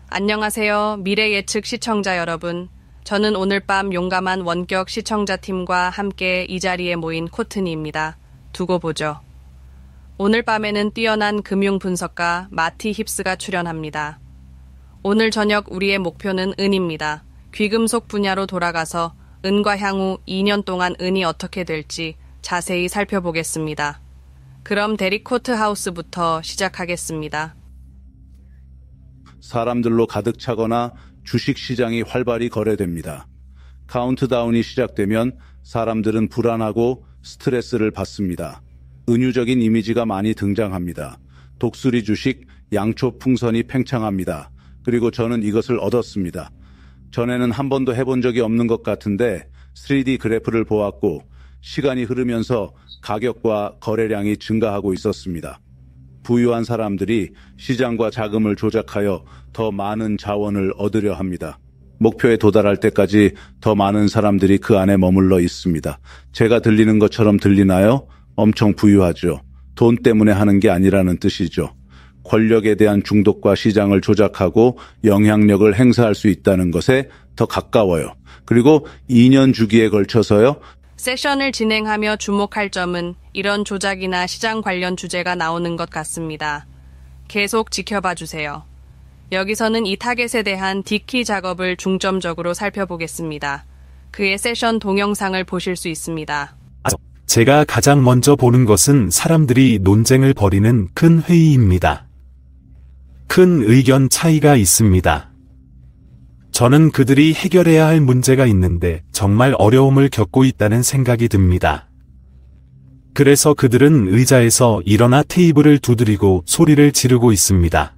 안녕하세요. 미래 예측 시청자 여러분. 저는 오늘 밤 용감한 원격 시청자팀과 함께 이 자리에 모인 코트니입니다. 두고 보죠. 오늘 밤에는 뛰어난 금융 분석가 마티 힙스가 출연합니다. 오늘 저녁 우리의 목표는 은입니다. 귀금속 분야로 돌아가서 은과 향후 2년 동안 은이 어떻게 될지 자세히 살펴보겠습니다. 그럼 데릭 코트하우스부터 시작하겠습니다. 사람들로 가득 차거나 주식시장이 활발히 거래됩니다. 카운트다운이 시작되면 사람들은 불안하고 스트레스를 받습니다. 은유적인 이미지가 많이 등장합니다. 독수리 주식, 양초 풍선이 팽창합니다. 그리고 저는 이것을 얻었습니다. 전에는 한 번도 해본 적이 없는 것 같은데 3D 그래프를 보았고 시간이 흐르면서 가격과 거래량이 증가하고 있었습니다. 부유한 사람들이 시장과 자금을 조작하여 더 많은 자원을 얻으려 합니다. 목표에 도달할 때까지 더 많은 사람들이 그 안에 머물러 있습니다. 제가 들리는 것처럼 들리나요? 엄청 부유하죠. 돈 때문에 하는 게 아니라는 뜻이죠. 권력에 대한 중독과 시장을 조작하고 영향력을 행사할 수 있다는 것에 더 가까워요. 그리고 2년 주기에 걸쳐서요. 세션을 진행하며 주목할 점은 이런 조작이나 시장 관련 주제가 나오는 것 같습니다. 계속 지켜봐 주세요. 여기서는 이 타겟에 대한 디키 작업을 중점적으로 살펴보겠습니다. 그의 세션 동영상을 보실 수 있습니다. 제가 가장 먼저 보는 것은 사람들이 논쟁을 벌이는 큰 회의입니다. 큰 의견 차이가 있습니다. 저는 그들이 해결해야 할 문제가 있는데 정말 어려움을 겪고 있다는 생각이 듭니다. 그래서 그들은 의자에서 일어나 테이블을 두드리고 소리를 지르고 있습니다.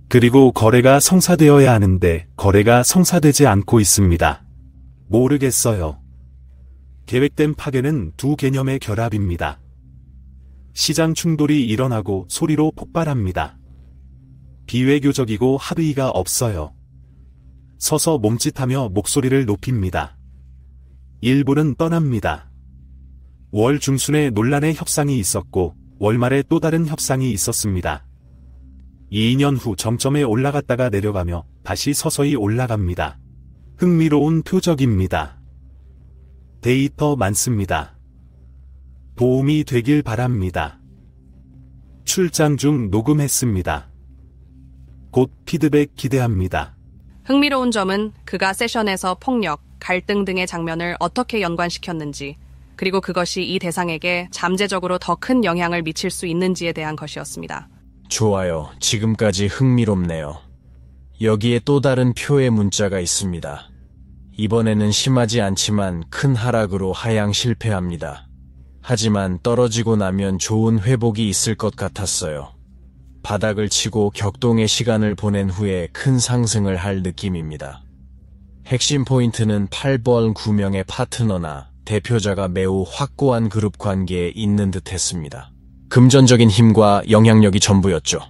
그리고 거래가 성사되어야 하는데 거래가 성사되지 않고 있습니다. 모르겠어요. 계획된 파괴는 두 개념의 결합입니다. 시장 충돌이 일어나고 소리로 폭발합니다. 비외교적이고 합의가 없어요. 서서 몸짓하며 목소리를 높입니다. 일부는 떠납니다. 월 중순에 논란의 협상이 있었고 월 말에 또 다른 협상이 있었습니다. 2년 후 정점에 올라갔다가 내려가며 다시 서서히 올라갑니다. 흥미로운 표적입니다. 데이터 많습니다. 도움이 되길 바랍니다. 출장 중 녹음했습니다. 곧 피드백 기대합니다. 흥미로운 점은 그가 세션에서 폭력, 갈등 등의 장면을 어떻게 연관시켰는지, 그리고 그것이 이 대상에게 잠재적으로 더 큰 영향을 미칠 수 있는지에 대한 것이었습니다. 좋아요. 지금까지 흥미롭네요. 여기에 또 다른 표의 문자가 있습니다. 이번에는 심하지 않지만 큰 하락으로 하향 실패합니다. 하지만 떨어지고 나면 좋은 회복이 있을 것 같았어요. 바닥을 치고 격동의 시간을 보낸 후에 큰 상승을 할 느낌입니다. 핵심 포인트는 8번 9명의 파트너나 대표자가 매우 확고한 그룹 관계에 있는 듯 했습니다. 금전적인 힘과 영향력이 전부였죠.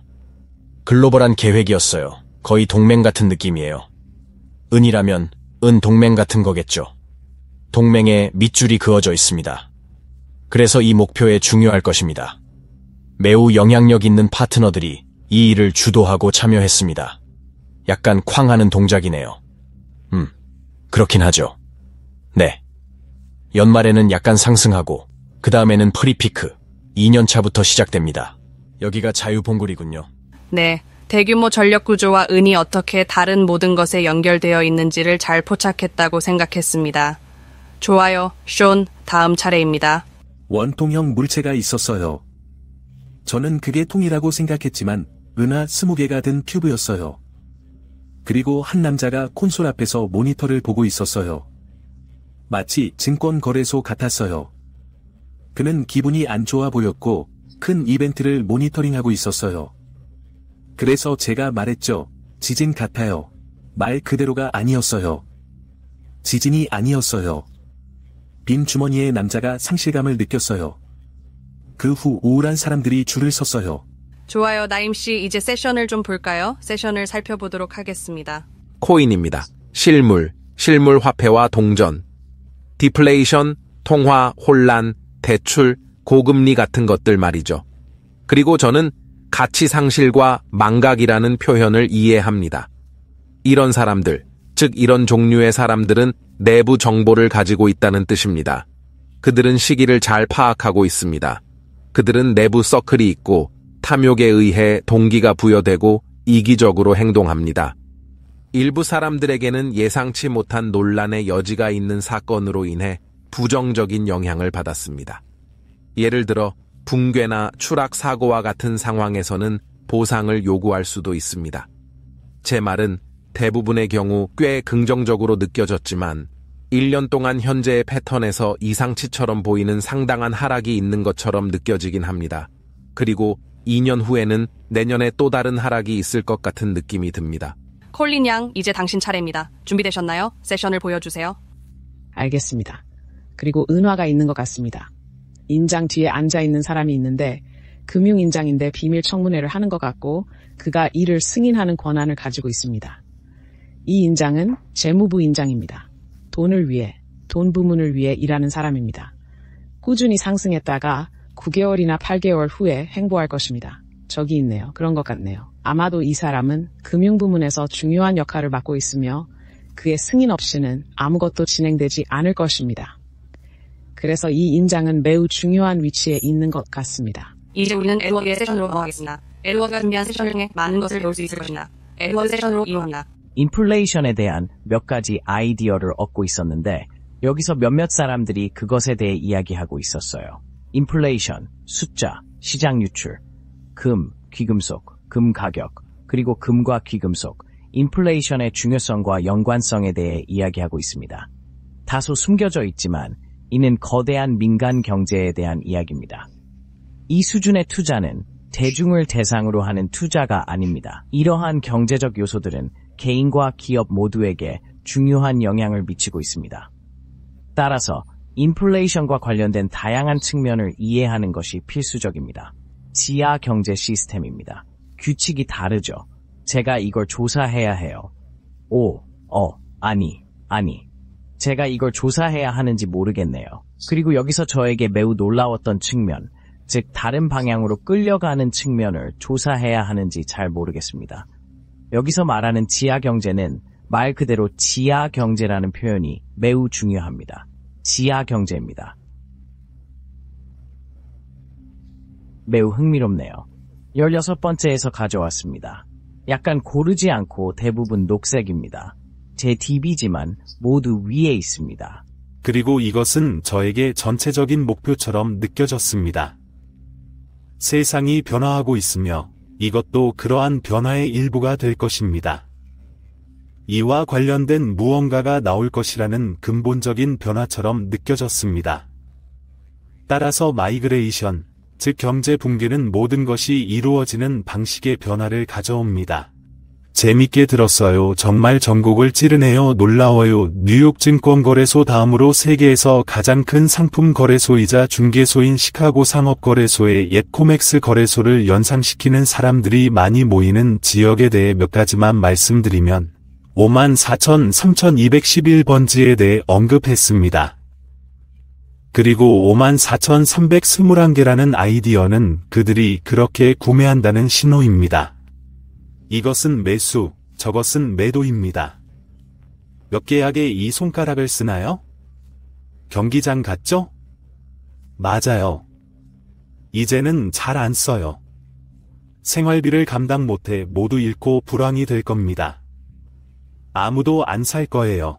글로벌한 계획이었어요. 거의 동맹 같은 느낌이에요. 은이라면 은 동맹 같은 거겠죠. 동맹에 밑줄이 그어져 있습니다. 그래서 이 목표에 중요할 것입니다. 매우 영향력 있는 파트너들이 이 일을 주도하고 참여했습니다. 약간 쾅하는 동작이네요. 그렇긴 하죠. 네. 연말에는 약간 상승하고 그 다음에는 프리피크, 2년차부터 시작됩니다. 여기가 자유봉굴이군요. 네, 대규모 전력 구조와 은이 어떻게 다른 모든 것에 연결되어 있는지를 잘 포착했다고 생각했습니다. 좋아요, 숀, 다음 차례입니다. 원통형 물체가 있었어요. 저는 그게 통이라고 생각했지만 은하 20개가 든 큐브였어요. 그리고 한 남자가 콘솔 앞에서 모니터를 보고 있었어요. 마치 증권거래소 같았어요. 그는 기분이 안 좋아 보였고 큰 이벤트를 모니터링하고 있었어요. 그래서 제가 말했죠. 지진 같아요. 말 그대로가 아니었어요. 지진이 아니었어요. 빈 주머니에 남자가 상실감을 느꼈어요. 그 후 우울한 사람들이 줄을 섰어요. 좋아요, 나임씨. 이제 세션을 좀 볼까요? 세션을 살펴보도록 하겠습니다. 코인입니다. 실물 화폐와 동전, 디플레이션, 통화, 혼란, 대출, 고금리 같은 것들 말이죠. 그리고 저는 가치 상실과 망각이라는 표현을 이해합니다. 이런 사람들, 즉 이런 종류의 사람들은 내부 정보를 가지고 있다는 뜻입니다. 그들은 시기를 잘 파악하고 있습니다. 그들은 내부 서클이 있고 탐욕에 의해 동기가 부여되고 이기적으로 행동합니다. 일부 사람들에게는 예상치 못한 논란의 여지가 있는 사건으로 인해 부정적인 영향을 받았습니다. 예를 들어 붕괴나 추락 사고와 같은 상황에서는 보상을 요구할 수도 있습니다. 제 말은 대부분의 경우 꽤 긍정적으로 느껴졌지만 1년 동안 현재의 패턴에서 이상치처럼 보이는 상당한 하락이 있는 것처럼 느껴지긴 합니다. 그리고 2년 후에는 내년에 또 다른 하락이 있을 것 같은 느낌이 듭니다. 콜린 양, 이제 당신 차례입니다. 준비되셨나요? 세션을 보여주세요. 알겠습니다. 그리고 은화가 있는 것 같습니다. 인장 뒤에 앉아있는 사람이 있는데 금융인장인데 비밀 청문회를 하는 것 같고 그가 이를 승인하는 권한을 가지고 있습니다. 이 인장은 재무부 인장입니다. 돈을 위해, 돈 부문을 위해 일하는 사람입니다. 꾸준히 상승했다가 9개월이나 8개월 후에 횡보할 것입니다. 저기 있네요. 그런 것 같네요. 아마도 이 사람은 금융부문에서 중요한 역할을 맡고 있으며 그의 승인 없이는 아무것도 진행되지 않을 것입니다. 그래서 이 인장은 매우 중요한 위치에 있는 것 같습니다. 이제 우리는 에드워드의 세션으로 넘어가겠습니다. 에드워드가 준비한 세션을 통해 많은 것을 배울 수 있을 것입니다. 에드워드 세션으로 이용합니다. 인플레이션에 대한 몇 가지 아이디어를 얻고 있었는데 여기서 몇몇 사람들이 그것에 대해 이야기하고 있었어요. 인플레이션, 숫자, 시장 유출, 금, 귀금속, 금 가격, 그리고 금과 귀금속, 인플레이션의 중요성과 연관성에 대해 이야기하고 있습니다. 다소 숨겨져 있지만 이는 거대한 민간 경제에 대한 이야기입니다. 이 수준의 투자는 대중을 대상으로 하는 투자가 아닙니다. 이러한 경제적 요소들은 개인과 기업 모두에게 중요한 영향을 미치고 있습니다. 따라서 인플레이션과 관련된 다양한 측면을 이해하는 것이 필수적입니다. 지하 경제 시스템입니다. 규칙이 다르죠. 제가 이걸 조사해야 해요. 아니. 제가 이걸 조사해야 하는지 모르겠네요. 그리고 여기서 저에게 매우 놀라웠던 측면, 즉 다른 방향으로 끌려가는 측면을 조사해야 하는지 잘 모르겠습니다. 여기서 말하는 지하 경제는 말 그대로 지하 경제라는 표현이 매우 중요합니다. 지하 경제입니다. 매우 흥미롭네요. 16번째에서 가져왔습니다. 약간 고르지 않고 대부분 녹색입니다. 제 DB지만 모두 위에 있습니다. 그리고 이것은 저에게 전체적인 목표처럼 느껴졌습니다. 세상이 변화하고 있으며 이것도 그러한 변화의 일부가 될 것입니다. 이와 관련된 무언가가 나올 것이라는 근본적인 변화처럼 느껴졌습니다. 따라서 마이그레이션, 즉 경제 붕괴는 모든 것이 이루어지는 방식의 변화를 가져옵니다. 재밌게 들었어요. 정말 전곡을 찌르네요. 놀라워요. 뉴욕 증권거래소 다음으로 세계에서 가장 큰 상품 거래소이자 중개소인 시카고 상업거래소의 옛 코맥스 거래소를 연상시키는 사람들이 많이 모이는 지역에 대해 몇 가지만 말씀드리면 54,3211번지에 대해 언급했습니다. 그리고 54,321개라는 아이디어는 그들이 그렇게 구매한다는 신호입니다. 이것은 매수, 저것은 매도입니다. 몇 계약에 이 손가락을 쓰나요? 경기장 같죠? 맞아요. 이제는 잘 안 써요. 생활비를 감당 못해 모두 잃고 불황이 될 겁니다. 아무도 안 살 거예요.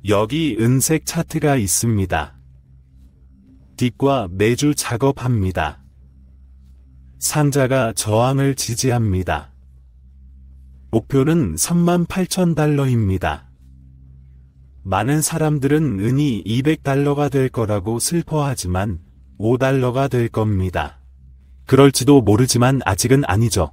여기 은색 차트가 있습니다. 딥과 매주 작업합니다. 상자가 저항을 지지합니다. 목표는 38,000달러입니다. 많은 사람들은 은이 200달러가 될 거라고 슬퍼하지만 5달러가 될 겁니다. 그럴지도 모르지만 아직은 아니죠.